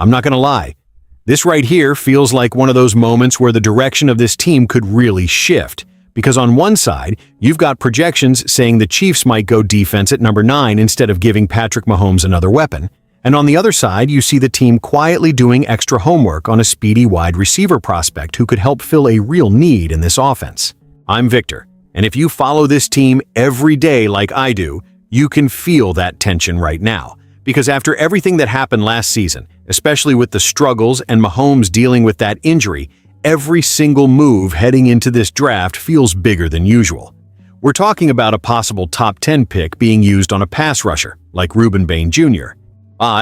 I'm not gonna lie. This right here feels like one of those moments where the direction of this team could really shift. Because on one side, you've got projections saying the Chiefs might go defense at number 9 instead of giving Patrick Mahomes another weapon. And on the other side, you see the team quietly doing extra homework on a speedy wide receiver prospect who could help fill a real need in this offense. I'm Victor, and if you follow this team every day like I do, you can feel that tension right now. Because after everything that happened last season, especially with the struggles and Mahomes dealing with that injury, every single move heading into this draft feels bigger than usual. We're talking about a possible top 10 pick being used on a pass rusher, like Reuben Bain Jr.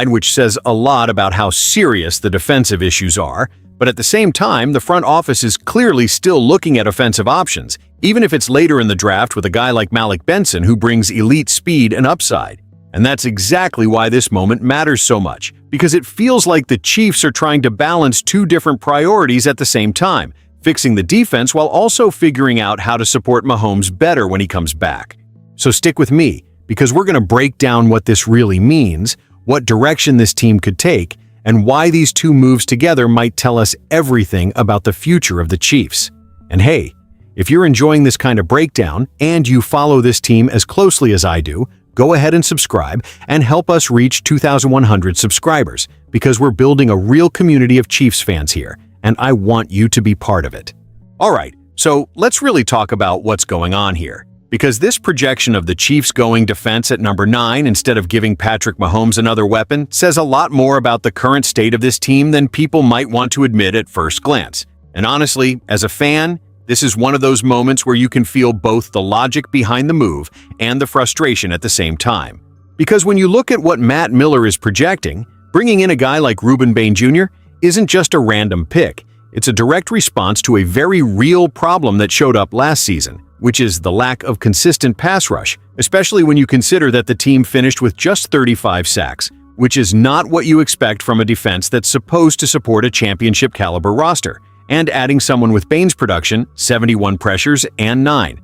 Which says a lot about how serious the defensive issues are, but at the same time, the front office is clearly still looking at offensive options, even if it's later in the draft with a guy like Malik Benson who brings elite speed and upside. And that's exactly why this moment matters so much, because it feels like the Chiefs are trying to balance two different priorities at the same time, fixing the defense while also figuring out how to support Mahomes better when he comes back. So stick with me, because we're going to break down what this really means, what direction this team could take, and why these two moves together might tell us everything about the future of the Chiefs. And hey, if you're enjoying this kind of breakdown and you follow this team as closely as I do, go ahead and subscribe and help us reach 2,100 subscribers, because we're building a real community of Chiefs fans here, and I want you to be part of it. Alright, so let's really talk about what's going on here. Because this projection of the Chiefs going defense at number 9 instead of giving Patrick Mahomes another weapon says a lot more about the current state of this team than people might want to admit at first glance. And honestly, as a fan, this is one of those moments where you can feel both the logic behind the move and the frustration at the same time. Because when you look at what Matt Miller is projecting, bringing in a guy like Reuben Bain Jr. isn't just a random pick. It's a direct response to a very real problem that showed up last season, which is the lack of consistent pass rush, especially when you consider that the team finished with just 35 sacks, which is not what you expect from a defense that's supposed to support a championship-caliber roster. And adding someone with Bain's production, 71 pressures and 9.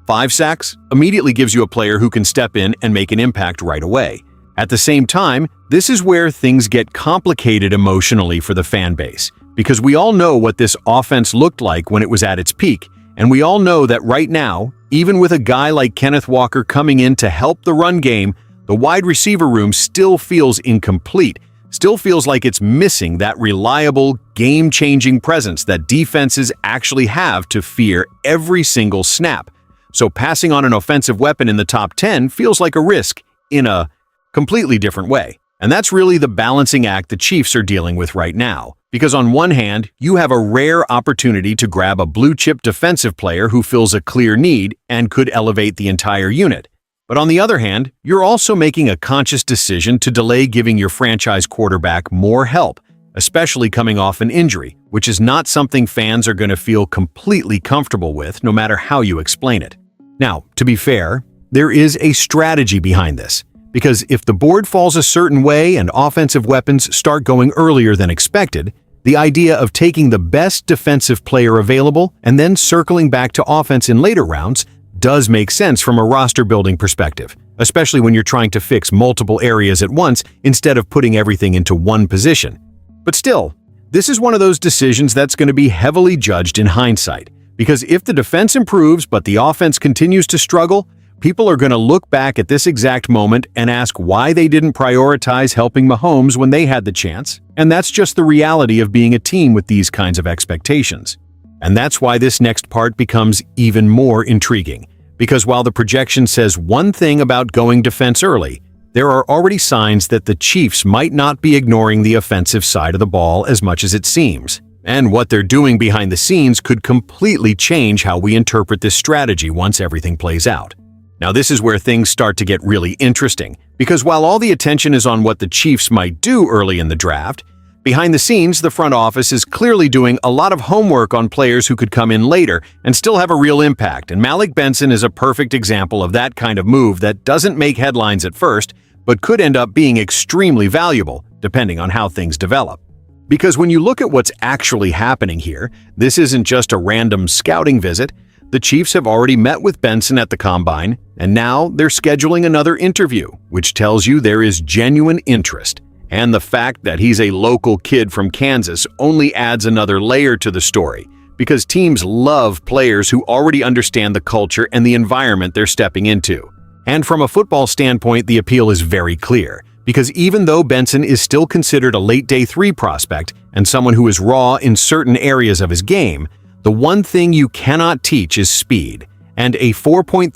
5 sacks immediately gives you a player who can step in and make an impact right away. At the same time, this is where things get complicated emotionally for the fan base, because we all know what this offense looked like when it was at its peak, and we all know that right now, even with a guy like Kenneth Walker coming in to help the run game, the wide receiver room still feels incomplete, still feels like it's missing that reliable, game-changing presence that defenses actually have to fear every single snap. So passing on an offensive weapon in the top 10 feels like a risk in a completely different way. And that's really the balancing act the Chiefs are dealing with right now. Because on one hand, you have a rare opportunity to grab a blue-chip defensive player who fills a clear need and could elevate the entire unit. But on the other hand, you're also making a conscious decision to delay giving your franchise quarterback more help, especially coming off an injury, which is not something fans are going to feel completely comfortable with, no matter how you explain it. Now, to be fair, there is a strategy behind this, because if the board falls a certain way and offensive weapons start going earlier than expected, the idea of taking the best defensive player available and then circling back to offense in later rounds does make sense from a roster-building perspective, especially when you're trying to fix multiple areas at once instead of putting everything into one position. But still, this is one of those decisions that's going to be heavily judged in hindsight, because if the defense improves but the offense continues to struggle, people are going to look back at this exact moment and ask why they didn't prioritize helping Mahomes when they had the chance, and that's just the reality of being a team with these kinds of expectations. And that's why this next part becomes even more intriguing, because while the projection says one thing about going defense early, there are already signs that the Chiefs might not be ignoring the offensive side of the ball as much as it seems. And what they're doing behind the scenes could completely change how we interpret this strategy once everything plays out. Now, this is where things start to get really interesting, because while all the attention is on what the Chiefs might do early in the draft, behind the scenes, the front office is clearly doing a lot of homework on players who could come in later and still have a real impact, and Malik Benson is a perfect example of that kind of move that doesn't make headlines at first, but could end up being extremely valuable, depending on how things develop. Because when you look at what's actually happening here, this isn't just a random scouting visit. The Chiefs have already met with Benson at the Combine, and now they're scheduling another interview, which tells you there is genuine interest. And the fact that he's a local kid from Kansas only adds another layer to the story, because teams love players who already understand the culture and the environment they're stepping into. And from a football standpoint, the appeal is very clear, because even though Benson is still considered a late day 3 prospect and someone who is raw in certain areas of his game, the one thing you cannot teach is speed, and a 4.37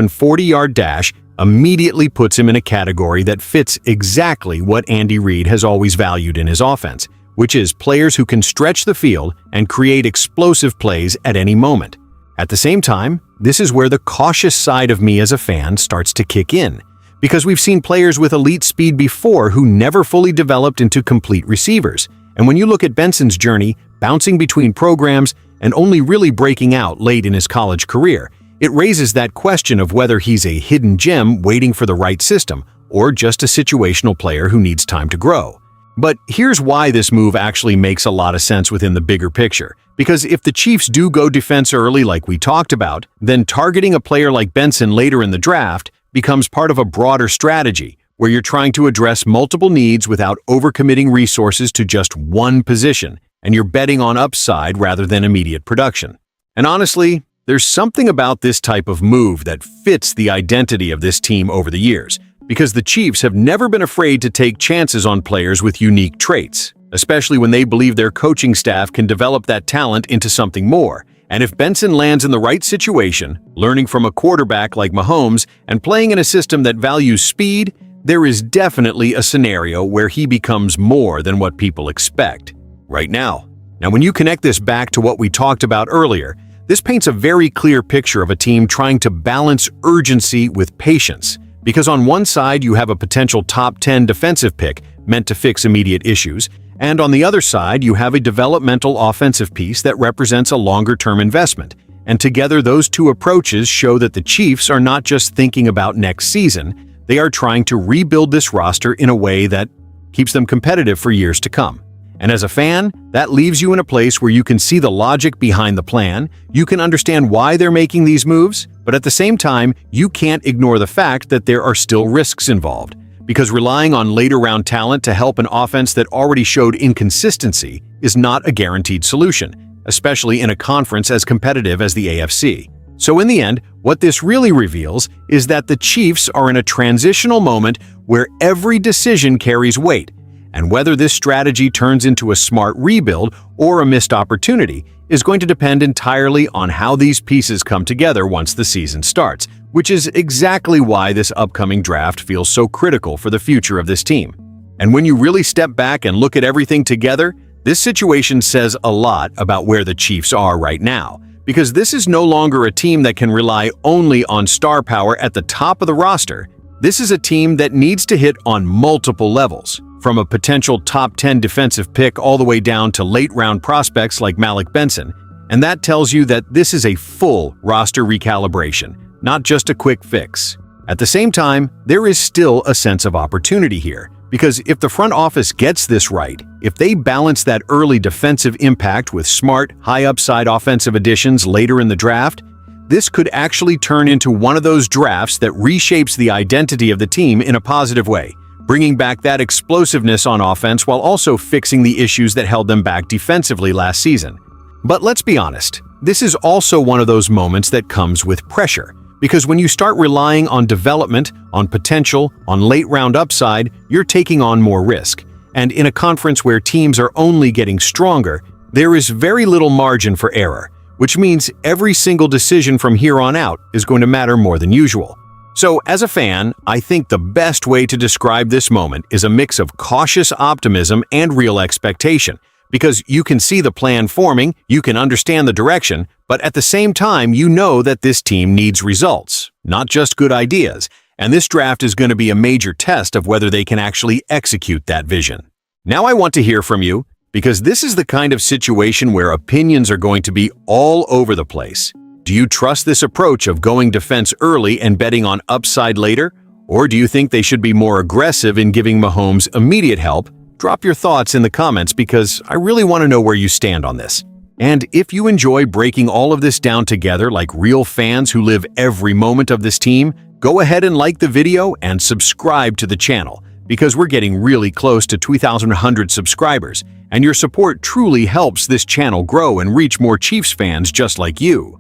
40-yard dash immediately puts him in a category that fits exactly what Andy Reid has always valued in his offense, which is players who can stretch the field and create explosive plays at any moment. At the same time, this is where the cautious side of me as a fan starts to kick in, because we've seen players with elite speed before who never fully developed into complete receivers. And when you look at Benson's journey, bouncing between programs and only really breaking out late in his college career, it raises that question of whether he's a hidden gem waiting for the right system or just a situational player who needs time to grow. But here's why this move actually makes a lot of sense within the bigger picture. Because if the Chiefs do go defense early like we talked about, then targeting a player like Benson later in the draft becomes part of a broader strategy where you're trying to address multiple needs without overcommitting resources to just one position, and you're betting on upside rather than immediate production. And honestly, there's something about this type of move that fits the identity of this team over the years, because the Chiefs have never been afraid to take chances on players with unique traits, especially when they believe their coaching staff can develop that talent into something more. And if Benson lands in the right situation, learning from a quarterback like Mahomes and playing in a system that values speed, there is definitely a scenario where he becomes more than what people expect right now. Now, when you connect this back to what we talked about earlier, this paints a very clear picture of a team trying to balance urgency with patience. Because on one side, you have a potential top 10 defensive pick meant to fix immediate issues, and on the other side, you have a developmental offensive piece that represents a longer-term investment. And together, those two approaches show that the Chiefs are not just thinking about next season, they are trying to rebuild this roster in a way that keeps them competitive for years to come. And as a fan, that leaves you in a place where you can see the logic behind the plan, you can understand why they're making these moves, but at the same time, you can't ignore the fact that there are still risks involved. Because relying on later-round talent to help an offense that already showed inconsistency is not a guaranteed solution, especially in a conference as competitive as the AFC. So in the end, what this really reveals is that the Chiefs are in a transitional moment where every decision carries weight, and whether this strategy turns into a smart rebuild or a missed opportunity is going to depend entirely on how these pieces come together once the season starts, which is exactly why this upcoming draft feels so critical for the future of this team. And when you really step back and look at everything together, this situation says a lot about where the Chiefs are right now, because this is no longer a team that can rely only on star power at the top of the roster. This is a team that needs to hit on multiple levels, from a potential top 10 defensive pick all the way down to late-round prospects like Malik Benson. And that tells you that this is a full roster recalibration, not just a quick fix. At the same time, there is still a sense of opportunity here, because if the front office gets this right, if they balance that early defensive impact with smart, high-upside offensive additions later in the draft, this could actually turn into one of those drafts that reshapes the identity of the team in a positive way, bringing back that explosiveness on offense while also fixing the issues that held them back defensively last season. But let's be honest, this is also one of those moments that comes with pressure, because when you start relying on development, on potential, on late-round upside, you're taking on more risk. And in a conference where teams are only getting stronger, there is very little margin for error, which means every single decision from here on out is going to matter more than usual. So, as a fan, I think the best way to describe this moment is a mix of cautious optimism and real expectation, because you can see the plan forming, you can understand the direction, but at the same time, you know that this team needs results, not just good ideas, and this draft is going to be a major test of whether they can actually execute that vision. Now I want to hear from you, because this is the kind of situation where opinions are going to be all over the place. Do you trust this approach of going defense early and betting on upside later? Or do you think they should be more aggressive in giving Mahomes immediate help? Drop your thoughts in the comments, because I really want to know where you stand on this. And if you enjoy breaking all of this down together like real fans who live every moment of this team, go ahead and like the video and subscribe to the channel, because we're getting really close to 2,100 subscribers, and your support truly helps this channel grow and reach more Chiefs fans just like you.